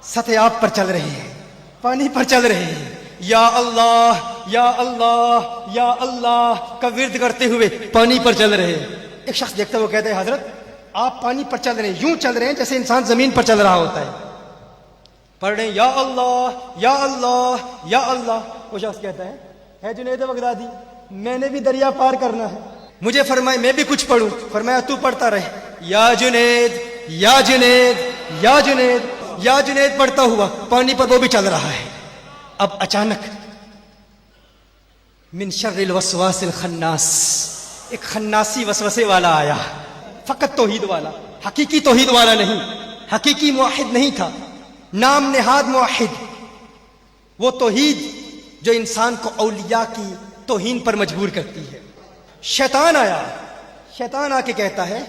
سطح آپ پر چل رہے ہیں, پانی پر چل رہے ہیں, یا اللہ یا اللہ یا اللہ کا ورد کرتے ہوئے پانی پر چل رہے ہیں. ایک شخص دیکھتا ہے, وہ کہتا ہے حضرت آپ پانی پر چل رہے ہیں, یوں چل رہے ہیں جیسے انسان زمین پر چل رہا ہوتا ہے, پڑھ رہے ہیں یا اللہ یا اللہ یا اللہ. وہ شخص کہتا ہے جنید بغدادی میں نے بھی دریا پار کرنا ہے, مجھے فرمائے میں بھی کچھ پڑھوں. فرمایا تو پڑھتا رہے, یا جنید یا جنید یا جنید یا جنید پڑھتا ہوا پانی پر وہ بھی چل رہا ہے. اب اچانک من شر الوسواس الخناس, ایک خناسی وسوسے والا آیا, فقط توحید والا, حقیقی توحید والا نہیں, حقیقی موحد نہیں تھا, نام نہاد موحد, وہ توحید جو انسان کو اولیاء کی توہین پر مجبور کرتی ہے. شیطان آیا, شیطان آ کے کہتا ہے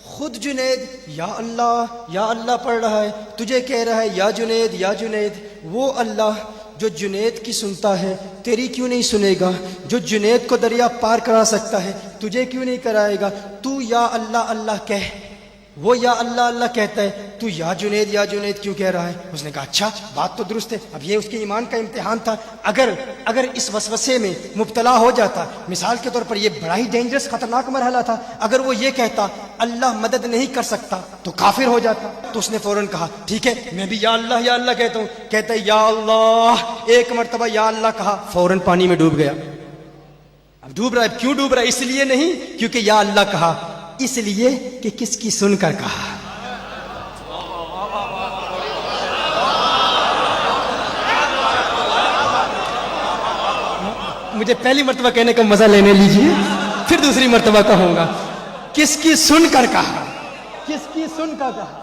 خود جنید یا اللہ پڑھ رہا ہے, تجھے کہہ رہا ہے یا جنید یا جنید. وہ اللہ جو جنید کی سنتا ہے تیری کیوں نہیں سنے گا, جو جنید کو دریا پار کرا سکتا ہے تجھے کیوں نہیں کرائے گا. تو یا اللہ کہہ, وہ یا اللہ کہتا ہے, تو یا جنید کیوں کہہ رہا ہے. اس نے کہا اچھا بات تو درست ہے. اب یہ اس کے ایمان کا امتحان تھا. اگر اس وسوسے میں مبتلا ہو جاتا, مثال کے طور پر یہ بڑا ہی ڈینجرس خطرناک مرحلہ تھا, اگر وہ یہ کہتا اللہ مدد نہیں کر سکتا تو کافر ہو جاتا. تو اس نے فوراً کہا ٹھیک ہے میں بھی یا اللہ کہتا ہوں. کہتا ہے یا اللہ, ایک مرتبہ یا اللہ کہا, فوراً پانی میں ڈوب گیا. اب ڈوب رہا ہے, کیوں ڈوب رہا ہے؟ اس لیے نہیں کیونکہ یا اللہ کہا, اس لیے کہ کس کی سن کر کہا. مجھے پہلی مرتبہ کہنے کا مزہ لینے لیجیے, پھر دوسری مرتبہ کہوں گا کس کی سن کر کہا, کس کی سن کر کہا.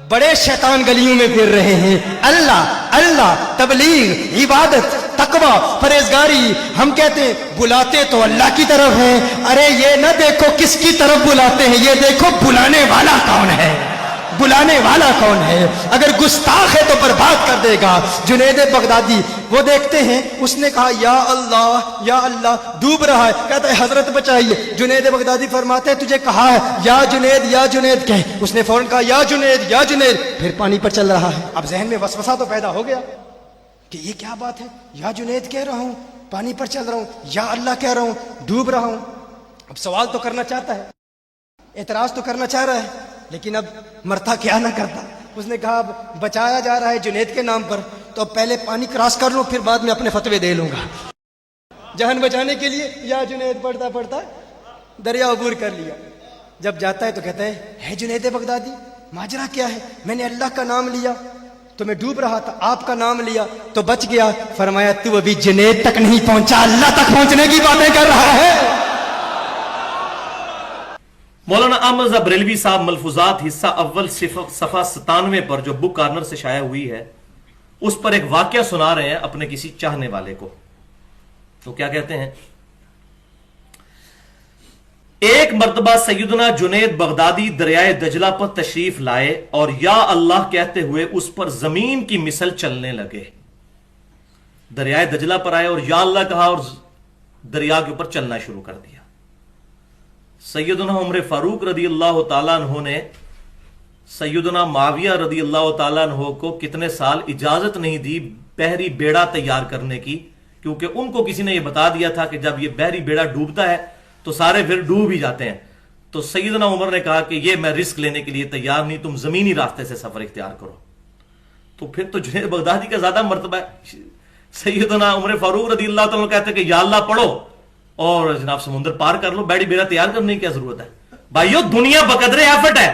بڑے شیطان گلیوں میں پھر رہے ہیں, اللہ تبلیغ عبادت تقوی پرہیزگاری. ہم کہتے ہیں بلاتے تو اللہ کی طرف ہیں, ارے یہ نہ دیکھو کس کی طرف بلاتے ہیں, یہ دیکھو بلانے والا کون ہے, بلانے والا کون ہے. اگر گستاخ ہے تو برباد کر دے گا. جنید بغدادی وہ دیکھتے ہیں, اس نے کہا یا اللہ ڈوب رہا ہے, کہتا ہے حضرت بچائیے. جنید بغدادی فرماتے ہیں تجھے کہا ہے یا جنید کہہ. اس نے فوراً کہا یا جنید, پھر پانی پر چل رہا ہے. اب ذہن میں وسوسہ تو پیدا ہو گیا کہ یہ کیا بات ہے, یا جنید کہہ رہا ہوں, پانی پر چل رہا ہوں, یا اللہ کہہ رہا ہوں, ڈوب رہا ہوں. اب سوال تو کرنا چاہتا ہے, اعتراض تو کرنا چاہ رہا ہے, لیکن اب مرتا کیا نہ کرتا. اس نے کہا اب بچایا جا رہا ہے جنید کے نام پر, تو اب پہلے پانی کراس کر لوں, پھر بعد میں اپنے فتوے دے لوں گا. جان بچانے کے لیے یا جنید پڑھتا دریا عبور کر لیا. جب جاتا ہے تو کہتا ہے جنید بغدادی ماجرا کیا ہے, میں نے اللہ کا نام لیا تو میں ڈوب رہا تھا, آپ کا نام لیا تو بچ گیا. فرمایا تو ابھی جنید تک نہیں پہنچا, اللہ تک پہنچنے کی باتیں کر رہا ہے. مولانا احمد رضا بریلوی صاحب ملفوظات حصہ اول صفحہ 97 پر جو بک کارنر سے شائع ہوئی ہے, اس پر ایک واقعہ سنا رہے ہیں اپنے کسی چاہنے والے کو. تو کیا کہتے ہیں, ایک مرتبہ سیدنا جنید بغدادی دریائے دجلہ پر تشریف لائے اور یا اللہ کہتے ہوئے اس پر زمین کی مثل چلنے لگے. دریائے دجلہ پر آئے اور یا اللہ کہا اور دریا کے اوپر چلنا شروع کر دیا. سیدنا عمر فاروق رضی اللہ تعالیٰ عنہ نے سیدنا معاویہ رضی اللہ تعالیٰ عنہ کو کتنے سال اجازت نہیں دی بحری بیڑا تیار کرنے کی, کیونکہ ان کو کسی نے یہ بتا دیا تھا کہ جب یہ بحری بیڑا ڈوبتا ہے تو سارے پھر ڈوب ہی جاتے ہیں. تو سیدنا عمر نے کہا کہ یہ میں رسک لینے کے لیے تیار نہیں, تم زمینی راستے سے سفر اختیار کرو. تو پھر تو جنید بغدادی کا زیادہ مرتبہ ہے. سیدنا عمر فاروق رضی اللہ تعالیٰ کہتے ہیں کہ یا اللہ پڑھو اور جناب سمندر پار کر لو, بیڑی بیڑا تیار کرنے کی کیا ضرورت ہے. بھائیو دنیا بقدر ایفرٹ ہے,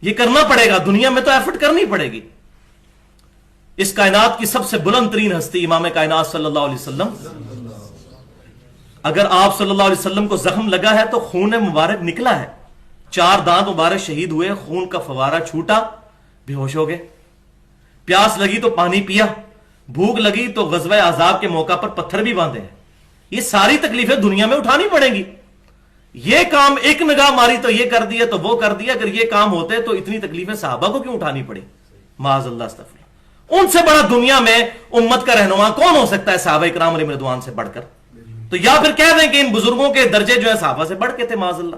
یہ کرنا پڑے گا, دنیا میں تو ایفرٹ کرنی پڑے گی. اس کائنات کی سب سے بلند ترین ہستی امام کائنات صلی اللہ علیہ وسلم, اگر آپ صلی اللہ علیہ وسلم کو زخم لگا ہے تو خون مبارک نکلا ہے, 4 دانت مبارک شہید ہوئے, خون کا فوارہ چھوٹا, بے ہوش ہو گئے. پیاس لگی تو پانی پیا, بھوک لگی تو غزوہ احزاب کے موقع پر پتھر بھی باندھے ہیں. یہ ساری تکلیفیں دنیا میں اٹھانی پڑیں گی. یہ کام ایک نگاہ ماری تو یہ کر دیا تو وہ کر دیا, اگر یہ کام ہوتے تو اتنی تکلیفیں صحابہ کو کیوں اٹھانی پڑی, معاذ اللہ استغفر. ان سے بڑا دنیا میں امت کا رہنما کون ہو سکتا ہے صحابہ کرام علیہم رضوان سے بڑھ کر. تو یا پھر کہہ دیں کہ ان بزرگوں کے درجے جو ہے صحابہ سے بڑھ کے تھے, معاذ اللہ.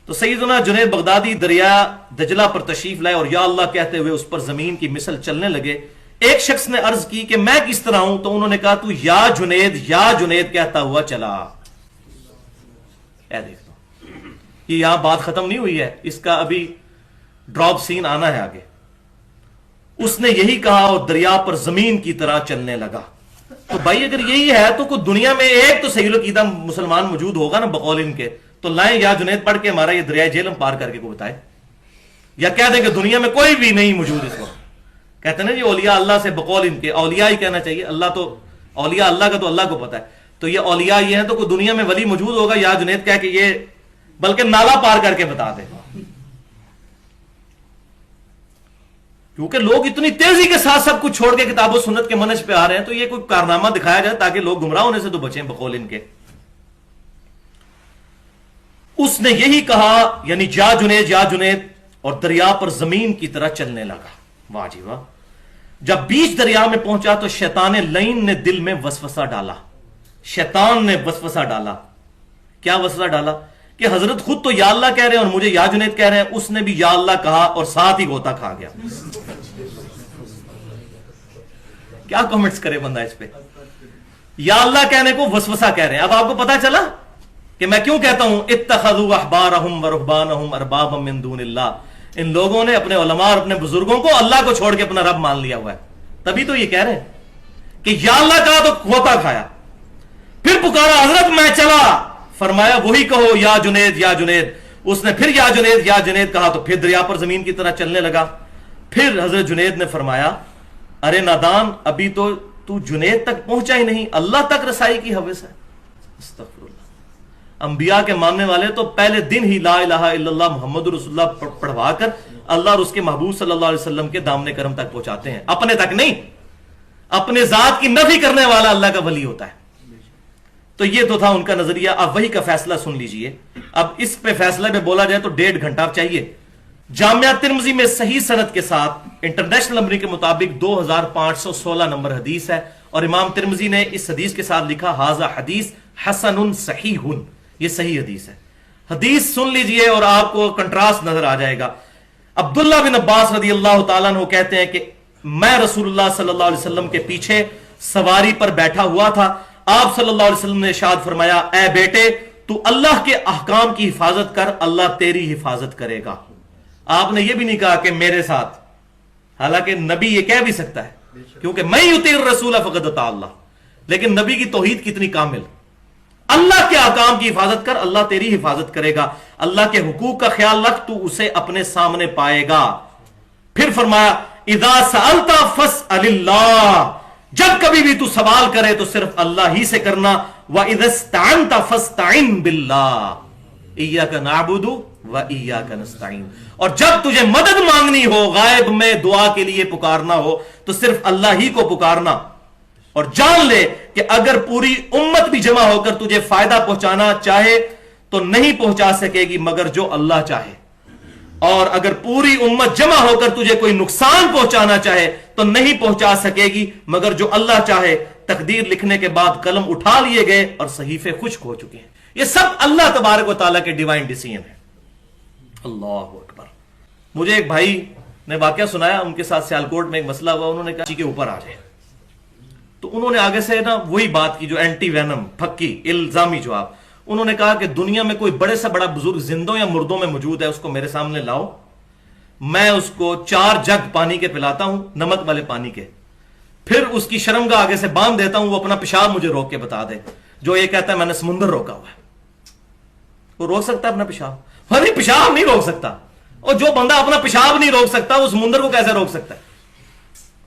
تو سیدنا جنید بغدادی دریا دجلہ پر تشریف لائے اور یا اللہ کہتے ہوئے اس پر زمین کی مثل چلنے لگے. ایک شخص نے عرض کی کہ میں کس طرح ہوں؟ تو انہوں نے کہا تو یا جنید کہتا ہوا چلا. اے دیکھ لو, یہ یہاں بات ختم نہیں ہوئی ہے, اس کا ابھی ڈراپ سین آنا ہے آگے. اس نے یہی کہا اور دریا پر زمین کی طرح چلنے لگا. تو بھائی اگر یہی ہے تو کوئی دنیا میں ایک تو صحیح العقیدہ مسلمان موجود ہوگا نا بقول ان کے, تو لائیں یا جنید پڑھ کے ہمارا یہ دریائے جہلم پار کر کے کو بتائے, یا کہہ دیں کہ دنیا میں کوئی بھی نہیں موجود اس وقت. کہتے ہیں نا یہ اولیاء اللہ سے بقول ان کے, اولیاء ہی کہنا چاہیے, اللہ تو اولیاء اللہ کا تو اللہ کو پتا ہے, تو یہ اولیاء یہ ہیں, تو کوئی دنیا میں ولی موجود ہوگا یا جنید کہہ کہ یہ بلکہ نالا پار کر کے بتا دے. کیونکہ لوگ اتنی تیزی کے ساتھ سب کچھ چھوڑ کے کتاب و سنت کے منہج پہ آ رہے ہیں, تو یہ کوئی کارنامہ دکھایا جائے تاکہ لوگ گمراہ ہونے سے تو بچیں بقول ان کے. اس نے یہی کہا یعنی یا جنید اور دریا پر زمین کی طرح چلنے لگا. واہ جی واہ. جب بیچ دریا میں پہنچا تو شیطان لعین نے دل میں وسوسہ ڈالا. شیطان نے وسوسہ ڈالا. کیا وسوسہ ڈالا؟ کہ حضرت خود تو یا اللہ کہہ رہے ہیں اور مجھے یا جنید کہہ رہے ہیں. اس نے بھی یا اللہ کہا اور ساتھ ہی غوطہ کھا گیا. کیا کمنٹس کرے بندہ اس پہ؟ یا اللہ کہنے کو وسوسہ کہہ رہے ہیں. اب آپ کو پتا چلا کہ میں کیوں کہتا ہوں اتخذوا احبارهم ورهبانهم اربابا من دون اللہ. ان لوگوں نے اپنے علماء اور اپنے بزرگوں کو اللہ کو چھوڑ کے اپنا رب مان لیا ہوا ہے. تبھی تو یہ کہہ رہے ہیں کہ یا اللہ کہا تو غوطہ کھایا. پھر پکارا حضرت میں چلا, فرمایا وہی کہو یا جنید. اس نے پھر یا جنید کہا تو پھر دریا پر زمین کی طرح چلنے لگا. پھر حضرت جنید نے فرمایا ارے نادان, ابھی تو تو جنید تک پہنچا ہی نہیں, اللہ تک رسائی کی حوث ہے. استغفر اللہ. انبیاء کے ماننے والے تو پہلے دن ہی لا الہ الا اللہ محمد رسول اللہ پڑھوا کر اللہ اور اس کے محبوب صلی اللہ علیہ وسلم کے دامن کرم تک پہنچاتے ہیں, اپنے تک نہیں. اپنے ذات کی نفی کرنے والا اللہ کا ولی ہوتا ہے. تو یہ تو تھا ان کا نظریہ. اب وہی کا فیصلہ سن لیجئے. اب اس پہ فیصلہ میں بولا جائے تو 1.5 گھنٹہ چاہیے. جامعہ ترمذی میں صحیح سند کے ساتھ انٹرنیشنل نمبر کے مطابق 2516 نمبر حدیث ہے, اور امام ترمذی نے اس حدیث کے ساتھ لکھا ھذا حدیث حسن صحیح. یہ صحیح حدیث ہے. حدیث سن لیجئے اور آپ کو کنٹراسٹ نظر آ جائے گا. عبداللہ بن عباس رضی اللہ تعالیٰ عنہ کہتے ہیں کہ میں رسول اللہ صلی اللہ علیہ وسلم کے پیچھے سواری پر بیٹھا ہوا تھا. آپ صلی اللہ علیہ وسلم نے ارشاد فرمایا اے بیٹے تو اللہ کے احکام کی حفاظت کر, اللہ تیری حفاظت کرے گا. آپ نے یہ بھی نہیں کہا کہ میرے ساتھ, حالانکہ نبی یہ کہہ بھی سکتا ہے کیونکہ میں یطیع الرسول فقد اطاع اللہ, لیکن نبی کی توحید کتنی کامل. اللہ کے احکام کی حفاظت کر, اللہ تیری حفاظت کرے گا. اللہ کے حقوق کا خیال رکھ, تو اسے اپنے سامنے پائے گا. پھر فرمایا اذا سألت فاسأل اللہ, جب کبھی بھی تو سوال کرے تو صرف اللہ ہی سے کرنا. وَإِذَا اسْتَعَنْتَ فَاسْتَعِنْ بِاللَّهِ إِيَّاكَ نَعْبُدُ وَإِيَّاكَ نَسْتَعِينُ. اور جب تجھے مدد مانگنی ہو, غائب میں دعا کے لیے پکارنا ہو, تو صرف اللہ ہی کو پکارنا. اور جان لے کہ اگر پوری امت بھی جمع ہو کر تجھے فائدہ پہنچانا چاہے تو نہیں پہنچا سکے گی مگر جو اللہ چاہے, اور اگر پوری امت جمع ہو کر تجھے کوئی نقصان پہنچانا چاہے تو نہیں پہنچا سکے گی مگر جو اللہ چاہے. تقدیر لکھنے کے بعد قلم اٹھا لیے گئے اور صحیفے خشک ہو چکے ہیں. یہ سب اللہ تبارک و تعالیٰ کے ڈیوائن ڈیسیژن ہے. اللہ اکبر. مجھے ایک بھائی نے واقعہ سنایا, ان کے ساتھ سیالکوٹ میں ایک مسئلہ ہوا. انہوں نے کہا کے اوپر آ جائے, تو انہوں نے آگے سے نا وہی بات کی جو اینٹی وینم, پھکی الزامی جواب. انہوں نے کہا کہ دنیا میں کوئی بڑے سے بڑا بزرگ زندوں یا مردوں میں موجود ہے, اس کو میرے سامنے لاؤ, میں اس کو 4 جگ پانی کے پلاتا ہوں, نمک والے پانی کے, پھر اس کی شرمگاہ آگے سے باندھ دیتا ہوں, وہ اپنا پیشاب مجھے روک کے بتا دے. جو یہ کہتا ہے میں نے سمندر روکا ہوا ہے, وہ روک سکتا ہے اپنا پیشاب؟ ارے پیشاب نہیں روک سکتا. اور جو بندہ اپنا پیشاب نہیں روک سکتا وہ سمندر کو کیسے روک سکتا ہے؟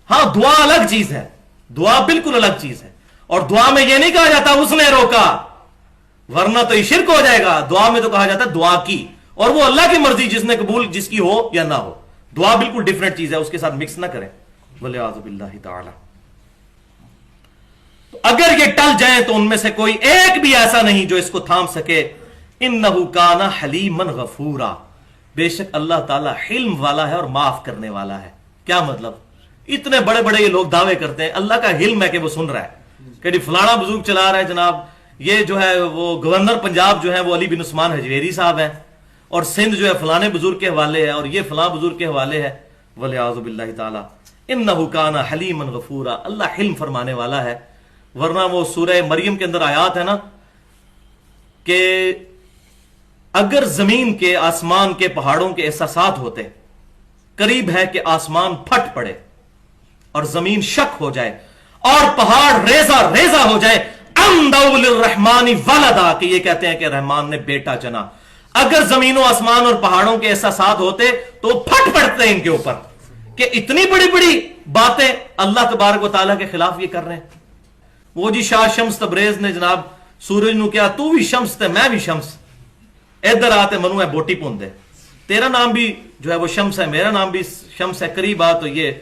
ہاں دعا الگ چیز ہے, دعا بالکل الگ چیز ہے. اور دعا میں یہ نہیں کہا جاتا اس نے روکا, ورنہ تو یہ شرک ہو جائے گا. دعا میں تو کہا جاتا ہے دعا کی, اور وہ اللہ کی مرضی, جس نے قبول جس کی ہو یا نہ ہو. دعا بالکل ڈیفرنٹ چیز ہے, اس کے ساتھ مکس نہ کریں. والعیاذ باللہ تعالی. اگر یہ ٹل جائیں تو ان میں سے کوئی ایک بھی ایسا نہیں جو اس کو تھام سکے. انہ کان حلیما غفورا, بے شک اللہ تعالیٰ حلم والا ہے اور معاف کرنے والا ہے. کیا مطلب؟ اتنے بڑے بڑے یہ لوگ دعوے کرتے ہیں, اللہ کا حلم ہے کہ وہ سن رہا ہے کہ فلانا بزرگ چلا رہا ہے جناب, یہ جو ہے وہ گورنر پنجاب جو ہے وہ علی بن عثمان حجویری صاحب ہیں, اور سندھ جو ہے فلانے بزرگ کے حوالے ہے اور یہ فلاں بزرگ کے حوالے ہے، ولیعوذ باللہ تعالی، انہ کان حلیما غفورا، اللہ حلم فرمانے والا ہے۔ ورنہ وہ سورہ مریم کے اندر آیات ہے نا کہ اگر زمین کے، آسمان کے، پہاڑوں کے احساسات ہوتے، قریب ہے کہ آسمان پھٹ پڑے اور زمین شک ہو جائے اور پہاڑ ریزہ ریزہ ہو جائے، ام دعوا للرحمن ولدا، کہ یہ کہتے ہیں کہ رحمان نے بیٹا چنا۔ اگر زمین و آسمان اور پہاڑوں کے احساسات ہوتے تو پھٹ پڑتے ان کے اوپر کہ اتنی بڑی بڑی باتیں اللہ تبارک و تعالیٰ کے خلاف یہ کر رہے ہیں۔ وہ جی شاہ شمس تبریز نے جناب سورج نو کیا تو بھی شمس تے میں بھی شمس، ادھر آتے منو ہے بوٹی پون دے، تیرا نام بھی جو ہے وہ شمس ہے، میرا نام بھی شمس ہے، قریب آ تو یہ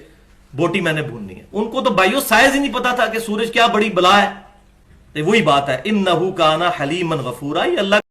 بوٹی میں نے بھوننی ہے۔ ان کو تو بھائیو سائز ہی نہیں پتا تھا کہ سورج کیا بڑی بلا ہے۔ وہی بات ہے، انہ کان حلیما غفورا، یہ اللہ